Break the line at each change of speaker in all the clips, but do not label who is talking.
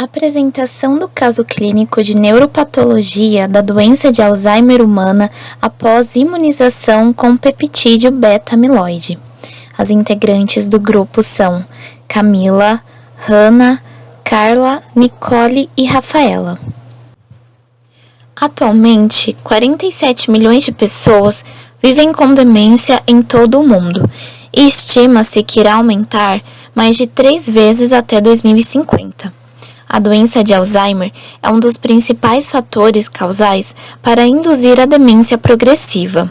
Apresentação do caso clínico de neuropatologia da doença de Alzheimer humana após imunização com peptídeo beta-amiloide. As integrantes do grupo são Camila, Hannah, Carla, Nicole e Rafaela. Atualmente, 47 milhões de pessoas vivem com demência em todo o mundo e estima-se que irá aumentar mais de 3 vezes até 2050. A doença de Alzheimer é um dos principais fatores causais para induzir a demência progressiva.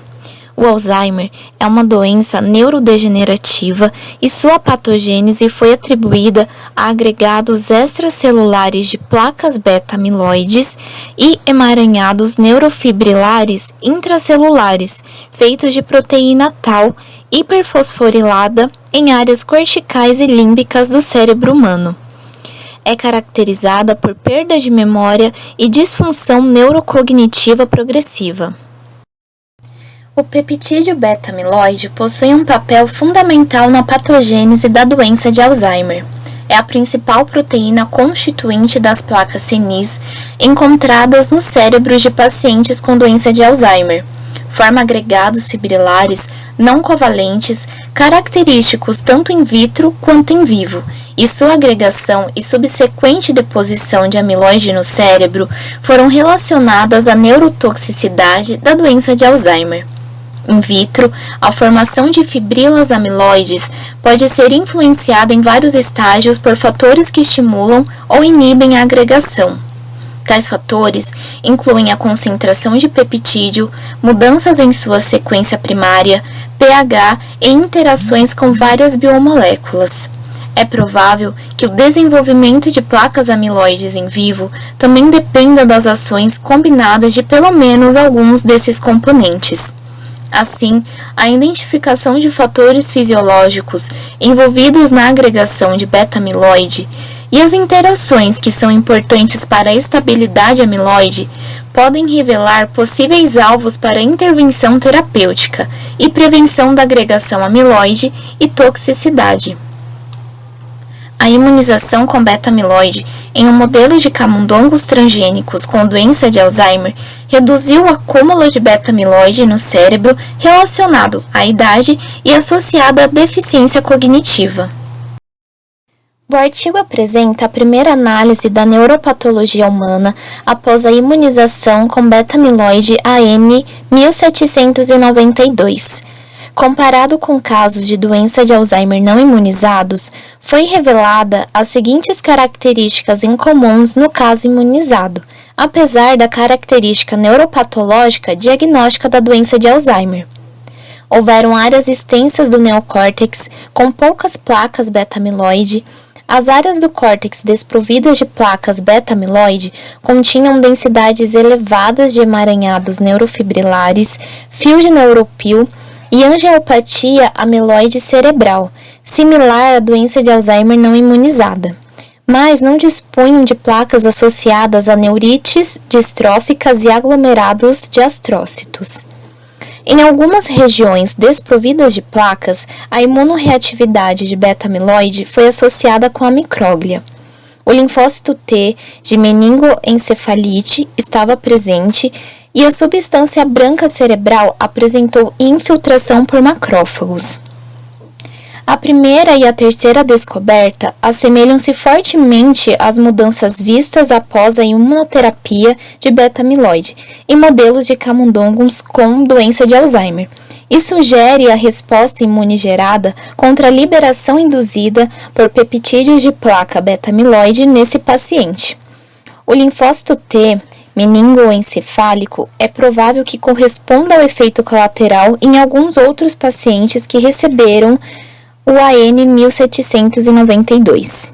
O Alzheimer é uma doença neurodegenerativa e sua patogênese foi atribuída a agregados extracelulares de placas beta-amiloides e emaranhados neurofibrilares intracelulares feitos de proteína tau hiperfosforilada em áreas corticais e límbicas do cérebro humano. É caracterizada por perda de memória e disfunção neurocognitiva progressiva. O peptídeo beta-amiloide possui um papel fundamental na patogênese da doença de Alzheimer. É a principal proteína constituinte das placas senis encontradas nos cérebros de pacientes com doença de Alzheimer. Forma agregados fibrilares não covalentes, característicos tanto in vitro quanto em vivo, e sua agregação e subsequente deposição de amiloide no cérebro foram relacionadas à neurotoxicidade da doença de Alzheimer. In vitro, a formação de fibrilas amiloides pode ser influenciada em vários estágios por fatores que estimulam ou inibem a agregação. Tais fatores incluem a concentração de peptídeo, mudanças em sua sequência primária, pH e interações com várias biomoléculas. É provável que o desenvolvimento de placas amiloides em vivo também dependa das ações combinadas de pelo menos alguns desses componentes. Assim, a identificação de fatores fisiológicos envolvidos na agregação de beta-amiloide e as interações que são importantes para a estabilidade amiloide podem revelar possíveis alvos para intervenção terapêutica e prevenção da agregação amiloide e toxicidade. A imunização com beta-amiloide em um modelo de camundongos transgênicos com doença de Alzheimer reduziu o acúmulo de beta-amiloide no cérebro relacionado à idade e associado à deficiência cognitiva. O artigo apresenta a primeira análise da neuropatologia humana após a imunização com beta-amiloide AN 1792. Comparado com casos de doença de Alzheimer não imunizados, foi revelada as seguintes características incomuns no caso imunizado, apesar da característica neuropatológica diagnóstica da doença de Alzheimer. Houveram áreas extensas do neocórtex com poucas placas beta-amiloide. As áreas do córtex desprovidas de placas beta-amiloide continham densidades elevadas de emaranhados neurofibrilares, fio de neuropil e angiopatia amiloide cerebral, similar à doença de Alzheimer não imunizada, mas não dispunham de placas associadas a neurites distróficas e aglomerados de astrócitos. Em algumas regiões desprovidas de placas, a imunorreatividade de beta-amiloide foi associada com a micróglia. O linfócito T de meningoencefalite estava presente e a substância branca cerebral apresentou infiltração por macrófagos. A primeira e a terceira descoberta assemelham-se fortemente às mudanças vistas após a imunoterapia de beta-amiloide em modelos de camundongos com doença de Alzheimer, e sugere a resposta imune gerada contra a liberação induzida por peptídeos de placa beta-amiloide nesse paciente. O linfócito T meningoencefálico é provável que corresponda ao efeito colateral em alguns outros pacientes que receberam o AN 1792.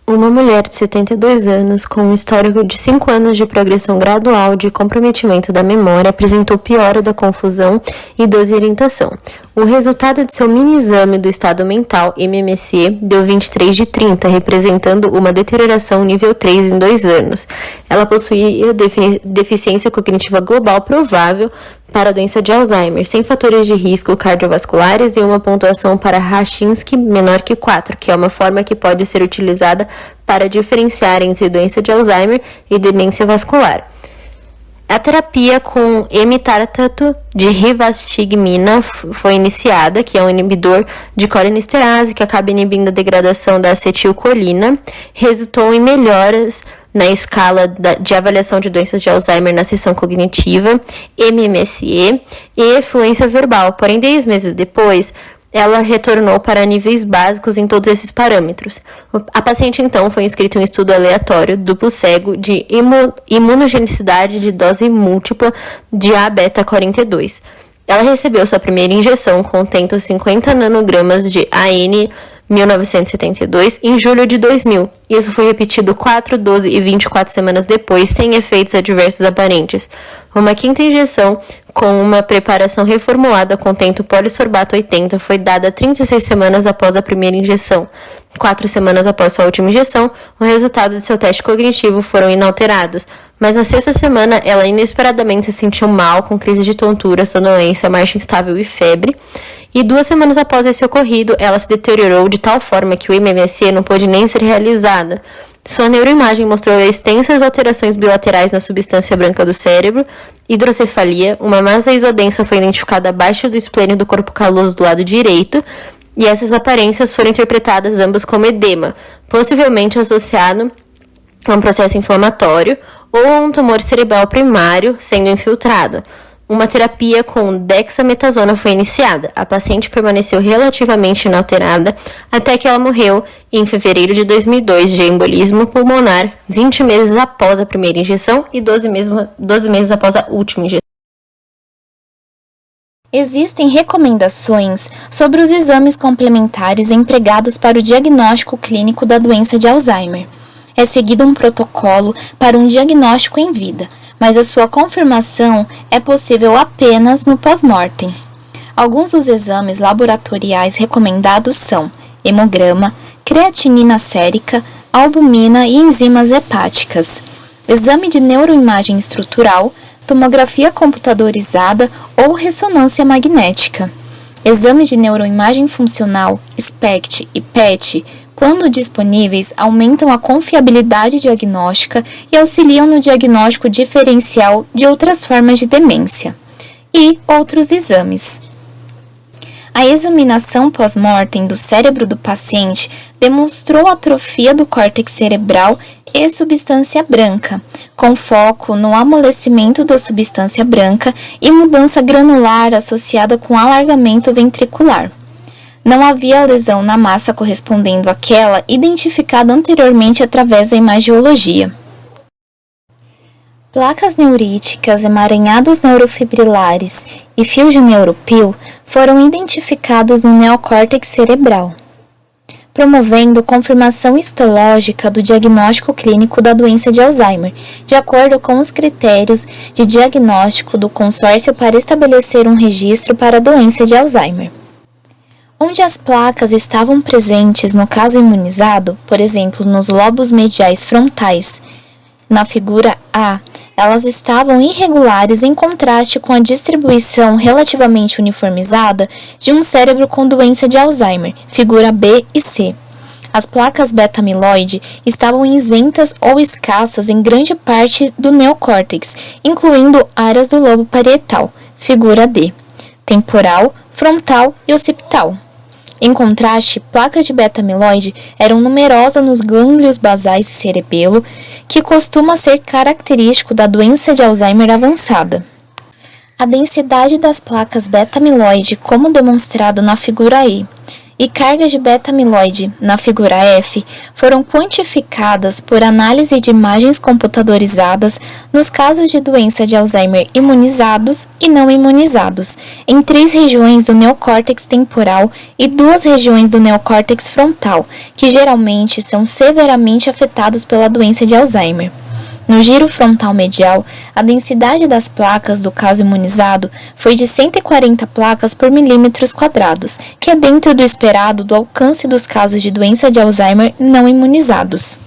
Uma mulher de 72 anos, com um histórico de 5 anos de progressão gradual de comprometimento da memória, apresentou piora da confusão e desorientação. O resultado de seu mini-exame do estado mental, MMSE, deu 23 de 30, representando uma deterioração nível 3 em 2 anos. Ela possuía deficiência cognitiva global provável para a doença de Alzheimer, sem fatores de risco cardiovasculares e uma pontuação para Rachinski menor que 4, que é uma forma que pode ser utilizada para diferenciar entre doença de Alzheimer e demência vascular. A terapia com emitartrato de rivastigmina foi iniciada, que é um inibidor de colinesterase, que acaba inibindo a degradação da acetilcolina, resultou em melhoras na escala de avaliação de doenças de Alzheimer na seção cognitiva, MMSE, e fluência verbal. Porém, 10 meses depois, ela retornou para níveis básicos em todos esses parâmetros. A paciente, então, foi inscrita em um estudo aleatório, duplo cego, de imunogenicidade de dose múltipla de A-beta-42. Ela recebeu sua primeira injeção contendo 50 nanogramas de AN-1972 em julho de 2000. Isso foi repetido 4, 12 e 24 semanas depois, sem efeitos adversos aparentes. Uma quinta injeção com uma preparação reformulada contendo polissorbato 80 foi dada 36 semanas após a primeira injeção. 4 semanas após sua última injeção, os resultados de seu teste cognitivo foram inalterados, mas na sexta semana ela inesperadamente se sentiu mal, com crise de tontura, sonolência, marcha instável e febre. E 2 semanas após esse ocorrido, ela se deteriorou de tal forma que o MMSE não pôde nem ser realizada. Sua neuroimagem mostrou extensas alterações bilaterais na substância branca do cérebro, hidrocefalia, uma massa isodensa foi identificada abaixo do esplênio do corpo caloso do lado direito, e essas aparências foram interpretadas ambas como edema, possivelmente associado a um processo inflamatório ou a um tumor cerebral primário sendo infiltrado. Uma terapia com dexametasona foi iniciada. A paciente permaneceu relativamente inalterada até que ela morreu em fevereiro de 2002 de embolismo pulmonar, 20 meses após a primeira injeção e 12 meses após a última injeção.
Existem recomendações sobre os exames complementares empregados para o diagnóstico clínico da doença de Alzheimer. É seguido um protocolo para um diagnóstico em vida, mas a sua confirmação é possível apenas no pós-mortem. Alguns dos exames laboratoriais recomendados são hemograma, creatinina sérica, albumina e enzimas hepáticas, exame de neuroimagem estrutural, tomografia computadorizada ou ressonância magnética. Exames de neuroimagem funcional, SPECT e PET, quando disponíveis, aumentam a confiabilidade diagnóstica e auxiliam no diagnóstico diferencial de outras formas de demência. E outros exames. A examinação pós-mortem do cérebro do paciente demonstrou atrofia do córtex cerebral e substância branca, com foco no amolecimento da substância branca e mudança granular associada com alargamento ventricular. Não havia lesão na massa correspondendo àquela identificada anteriormente através da imagiologia. Placas neuríticas, emaranhados neurofibrilares e fios de neuropil foram identificados no neocórtex cerebral, promovendo confirmação histológica do diagnóstico clínico da doença de Alzheimer, de acordo com os critérios de diagnóstico do consórcio para estabelecer um registro para a doença de Alzheimer. Onde as placas estavam presentes no caso imunizado, por exemplo, nos lobos mediais frontais, na figura A, elas estavam irregulares em contraste com a distribuição relativamente uniformizada de um cérebro com doença de Alzheimer, figura B e C. As placas beta-amiloide estavam isentas ou escassas em grande parte do neocórtex, incluindo áreas do lobo parietal, figura D, temporal, frontal e occipital. Em contraste, placas de beta-amiloide eram numerosas nos gânglios basais e cerebelo, que costuma ser característico da doença de Alzheimer avançada. A densidade das placas beta-amiloide, como demonstrado na figura E, e cargas de beta-amiloide, na figura F, foram quantificadas por análise de imagens computadorizadas nos casos de doença de Alzheimer imunizados e não imunizados, em 3 regiões do neocórtex temporal e 2 regiões do neocórtex frontal, que geralmente são severamente afetados pela doença de Alzheimer. No giro frontal medial, a densidade das placas do caso imunizado foi de 140 placas por milímetros quadrados, que é dentro do esperado do alcance dos casos de doença de Alzheimer não imunizados.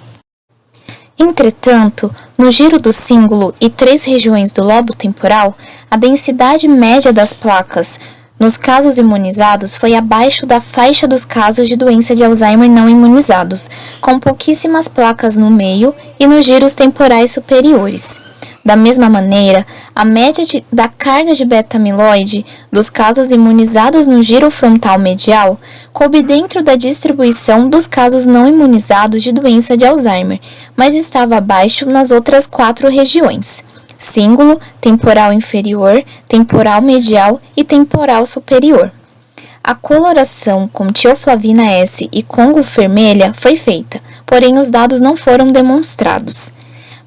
Entretanto, no giro do cíngulo e 3 regiões do lobo temporal, a densidade média das placas Nos casos imunizados, foi abaixo da faixa dos casos de doença de Alzheimer não imunizados, com pouquíssimas placas no meio e nos giros temporais superiores. Da mesma maneira, a média da carga de beta-amiloide dos casos imunizados no giro frontal medial coube dentro da distribuição dos casos não imunizados de doença de Alzheimer, mas estava abaixo nas outras 4 regiões: cíngulo, temporal inferior, temporal medial e temporal superior. A coloração com tioflavina S e congo vermelha foi feita, porém os dados não foram demonstrados.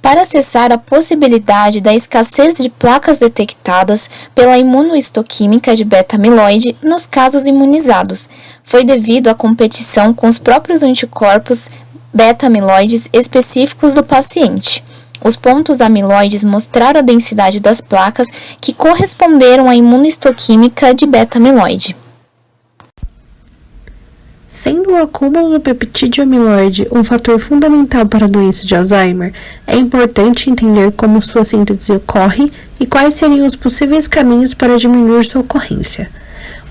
Para acessar a possibilidade da escassez de placas detectadas pela imunohistoquímica de beta-amiloide nos casos imunizados, foi devido à competição com os próprios anticorpos beta-amiloides específicos do paciente. Os pontos amiloides mostraram a densidade das placas que corresponderam à imunohistoquímica de beta-amiloide.
Sendo o acúmulo do peptídeo amiloide um fator fundamental para a doença de Alzheimer, é importante entender como sua síntese ocorre e quais seriam os possíveis caminhos para diminuir sua ocorrência.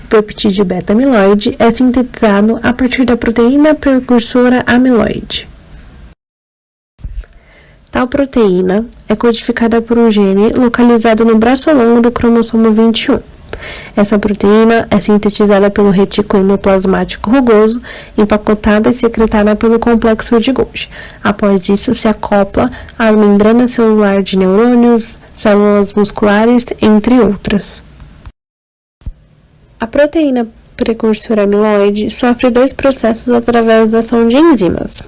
O peptídeo beta-amiloide é sintetizado a partir da proteína precursora amiloide. Tal proteína é codificada por um gene localizado no braço longo do cromossomo 21. Essa proteína é sintetizada pelo retículo endoplasmático rugoso, empacotada e secretada pelo complexo de Golgi. Após isso, se acopla à membrana celular de neurônios, células musculares, entre outras. A proteína precursora amiloide sofre 2 processos através da ação de enzimas.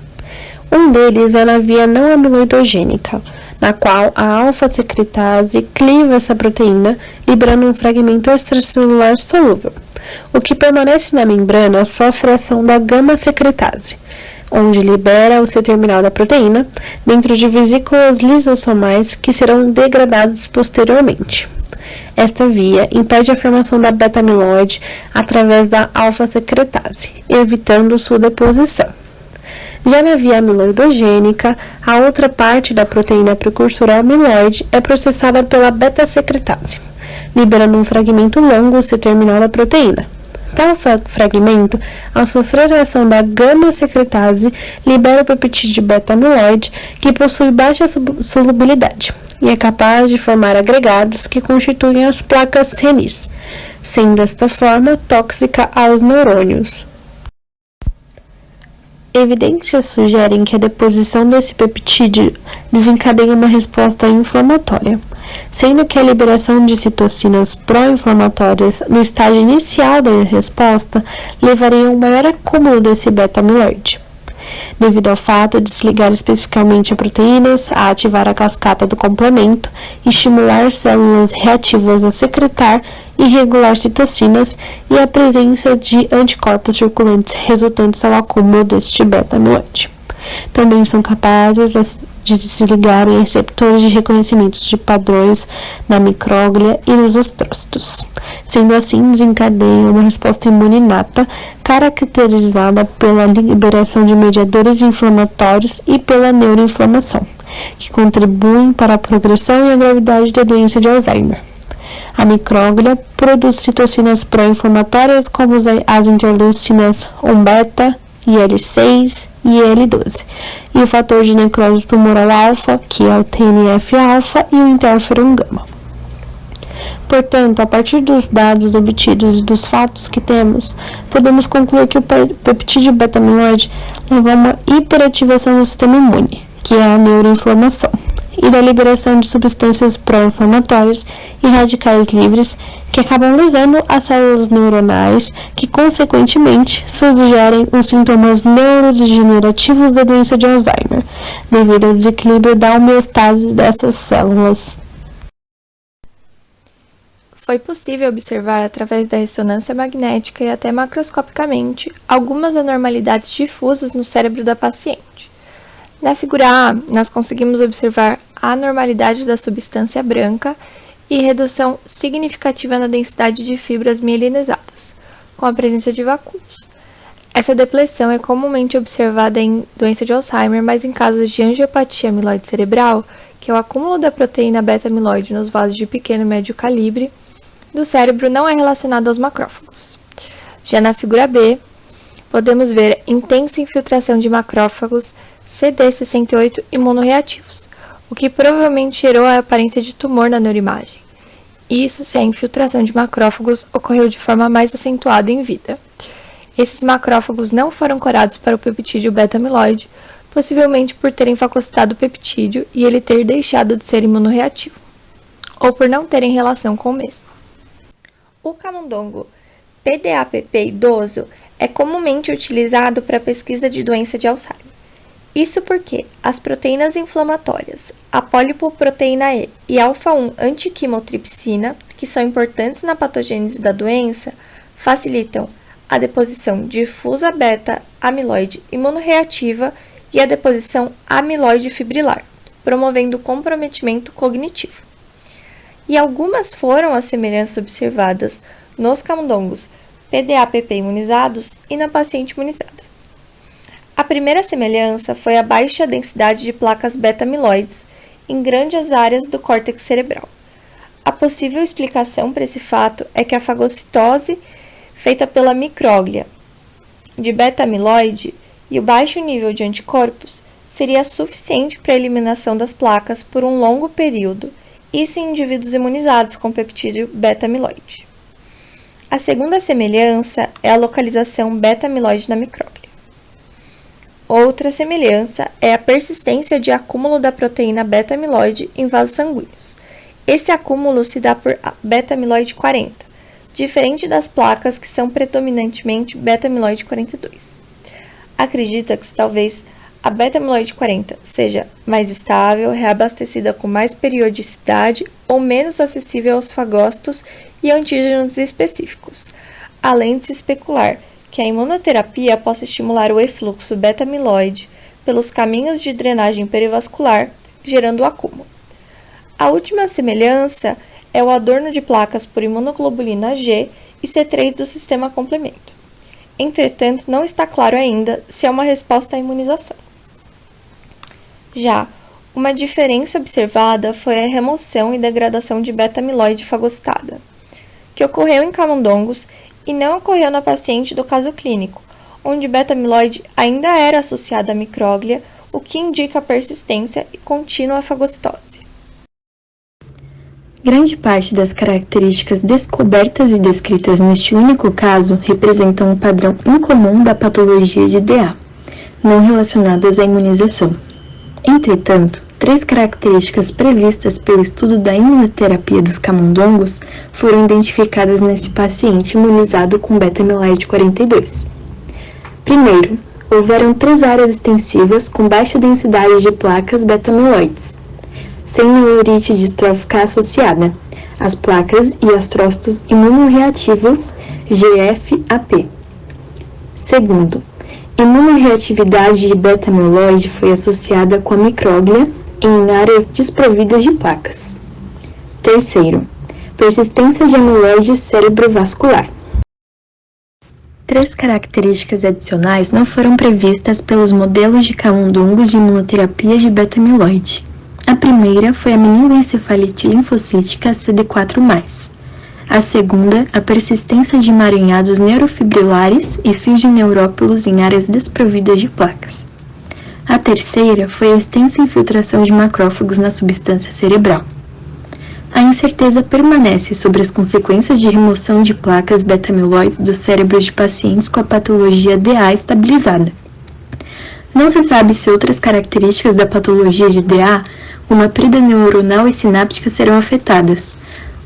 Um deles é na via não amiloidogênica, na qual a alfa-secretase cliva essa proteína, liberando um fragmento extracelular solúvel. O que permanece na membrana sofre a ação da gama-secretase, onde libera o C-terminal da proteína dentro de vesículas lisossomais que serão degradados posteriormente. Esta via impede a formação da beta-amiloide através da alfa-secretase, evitando sua deposição. Já na via amiloidogênica, a outra parte da proteína precursora amiloide é processada pela beta-secretase, liberando um fragmento longo C-terminal da proteína. Tal fragmento, ao sofrer a ação da gama-secretase, libera o peptídeo beta-amiloide, que possui baixa solubilidade e é capaz de formar agregados que constituem as placas renis, sendo desta forma tóxica aos neurônios. Evidências sugerem que a deposição desse peptídeo desencadeia uma resposta inflamatória, sendo que a liberação de citocinas pró-inflamatórias no estágio inicial da resposta levaria a um maior acúmulo desse beta-amiloide. Devido ao fato de se ligar especificamente a proteínas, a ativar a cascata do complemento, estimular células reativas a secretar e regular citocinas e a presença de anticorpos circulantes resultantes ao acúmulo deste beta-amiloide. Também são capazes de se ligar em receptores de reconhecimento de padrões na micróglia e nos astrócitos. Sendo assim, desencadeiam uma resposta imune inata, caracterizada pela liberação de mediadores inflamatórios e pela neuroinflamação, que contribuem para a progressão e a gravidade da doença de Alzheimer. A micróglia produz citocinas pró-inflamatórias como as interleucinas 1-beta, IL-6 e IL-12, e o fator de necrose tumoral alfa, que é o TNF-alfa, e o interferon gama. Portanto, a partir dos dados obtidos e dos fatos que temos, podemos concluir que o peptídeo beta-amiloide leva a uma hiperativação do sistema imune, que é a neuroinflamação, e da liberação de substâncias pró-inflamatórias e radicais livres que acabam lesando as células neuronais, que consequentemente sugerem os sintomas neurodegenerativos da doença de Alzheimer, devido ao desequilíbrio da homeostase dessas células.
Foi possível observar através da ressonância magnética e até macroscopicamente algumas anormalidades difusas no cérebro da paciente. Na figura A, nós conseguimos observar a anormalidade da substância branca e redução significativa na densidade de fibras mielinizadas, com a presença de vacúolos. Essa depleção é comumente observada em doença de Alzheimer, mas em casos de angiopatia amiloide cerebral, que é o acúmulo da proteína beta-amiloide nos vasos de pequeno e médio calibre, do cérebro não é relacionado aos macrófagos. Já na figura B, podemos ver intensa infiltração de macrófagos CD68 imunorreativos, o que provavelmente gerou a aparência de tumor na neuroimagem. Isso se a infiltração de macrófagos ocorreu de forma mais acentuada em vida. Esses macrófagos não foram corados para o peptídeo beta-amiloide, possivelmente por terem fagocitado o peptídeo e ele ter deixado de ser imunorreativo, ou por não terem relação com o mesmo. O camundongo PDAPP idoso é comumente utilizado para a pesquisa de doença de Alzheimer. Isso porque as proteínas inflamatórias, a polipoproteína E e alfa-1 antiquimotripsina, que são importantes na patogênese da doença, facilitam a deposição difusa beta-amiloide imunorreativa e a deposição amiloide fibrilar, promovendo o comprometimento cognitivo. E algumas foram as semelhanças observadas nos camundongos PDAPP imunizados e na paciente imunizada. A primeira semelhança foi a baixa densidade de placas beta-amiloides em grandes áreas do córtex cerebral. A possível explicação para esse fato é que a fagocitose feita pela micróglia de beta-amiloide e o baixo nível de anticorpos seria suficiente para a eliminação das placas por um longo período, isso em indivíduos imunizados com peptídeo beta-amiloide. A segunda semelhança é a localização beta-amiloide na micróglia. Outra semelhança é a persistência de acúmulo da proteína beta-amiloide em vasos sanguíneos. Esse acúmulo se dá por beta-amiloide 40, diferente das placas que são predominantemente beta-amiloide 42. Acredita que talvez a beta-amiloide 40 seja mais estável, reabastecida com mais periodicidade ou menos acessível aos fagócitos e antígenos específicos, além de se especular que a imunoterapia possa estimular o efluxo beta-amiloide pelos caminhos de drenagem perivascular, gerando o acúmulo. A última semelhança é o adorno de placas por imunoglobulina G e C3 do sistema complemento. Entretanto, não está claro ainda se é uma resposta à imunização. Já uma diferença observada foi a remoção e degradação de beta-amiloide fagocitada, que ocorreu em camundongos e não ocorreu na paciente do caso clínico, onde beta-amiloide ainda era associada à micróglia, o que indica a persistência e contínua fagocitose.
Grande parte das características descobertas e descritas neste único caso representam um padrão incomum da patologia de DA, não relacionadas à imunização. Entretanto, 3 características previstas pelo estudo da imunoterapia dos camundongos foram identificadas nesse paciente imunizado com beta-amiloide 42. Primeiro, houveram 3 áreas extensivas com baixa densidade de placas beta-amiloides, sem neurite distrófica associada, as placas e astrócitos imunorreativos GFAP. Segundo, imunorreatividade de beta-amiloide foi associada com a micróglia em áreas desprovidas de placas. Terceiro, persistência de amiloide cerebrovascular. 3 características adicionais não foram previstas pelos modelos de camundongos de imunoterapia de beta-amiloide. A primeira foi a meningoencefalite linfocítica CD4+. A segunda, a persistência de emaranhados neurofibrilares e fios de neurópilos em áreas desprovidas de placas. A terceira foi a extensa infiltração de macrófagos na substância cerebral. A incerteza permanece sobre as consequências de remoção de placas beta-amiloides dos cérebros de pacientes com a patologia DA estabilizada. Não se sabe se outras características da patologia de DA, como a perda neuronal e sináptica, serão afetadas,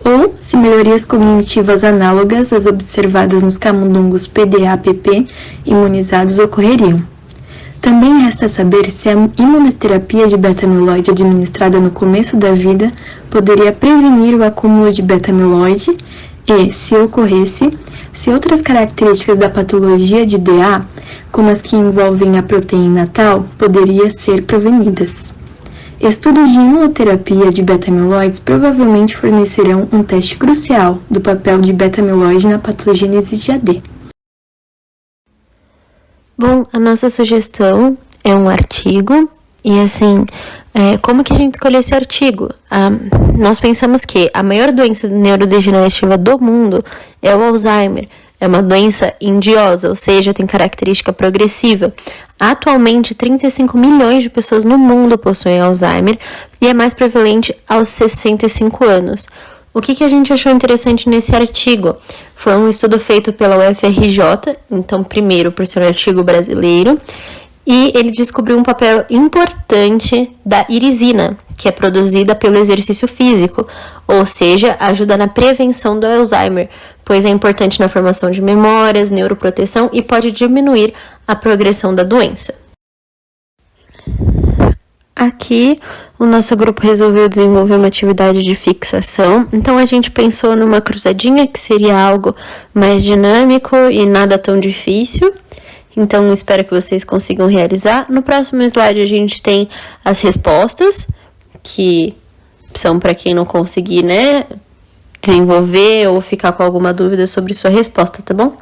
ou se melhorias cognitivas análogas às observadas nos camundongos PDAPP imunizados ocorreriam. Também resta saber se a imunoterapia de beta-amiloide administrada no começo da vida poderia prevenir o acúmulo de beta-amiloide e, se ocorresse, se outras características da patologia de DA, como as que envolvem a proteína tal, poderiam ser prevenidas. Estudos de imunoterapia de beta-amiloides provavelmente fornecerão um teste crucial do papel de beta-amiloide na patogênese de AD.
Bom, a nossa sugestão é um artigo, e assim, como que a gente escolheu esse artigo?
nós pensamos que a maior doença neurodegenerativa do mundo é o Alzheimer. É uma doença indiosa, ou seja, tem característica progressiva. Atualmente, 35 milhões de pessoas no mundo possuem Alzheimer e é mais prevalente aos 65 anos. O que a gente achou interessante nesse artigo? Foi um estudo feito pela UFRJ, então, primeiro, por ser um artigo brasileiro, e ele descobriu um papel importante da irisina, que é produzida pelo exercício físico, ou seja, ajuda na prevenção do Alzheimer, pois é importante na formação de memórias, neuroproteção e pode diminuir a progressão da doença. Aqui, o nosso grupo resolveu desenvolver uma atividade de fixação, então a gente pensou numa cruzadinha, que seria algo mais dinâmico e nada tão difícil. Então, espero que vocês consigam realizar. No próximo slide, a gente tem as respostas, que são para quem não conseguir, desenvolver ou ficar com alguma dúvida sobre sua resposta, tá bom?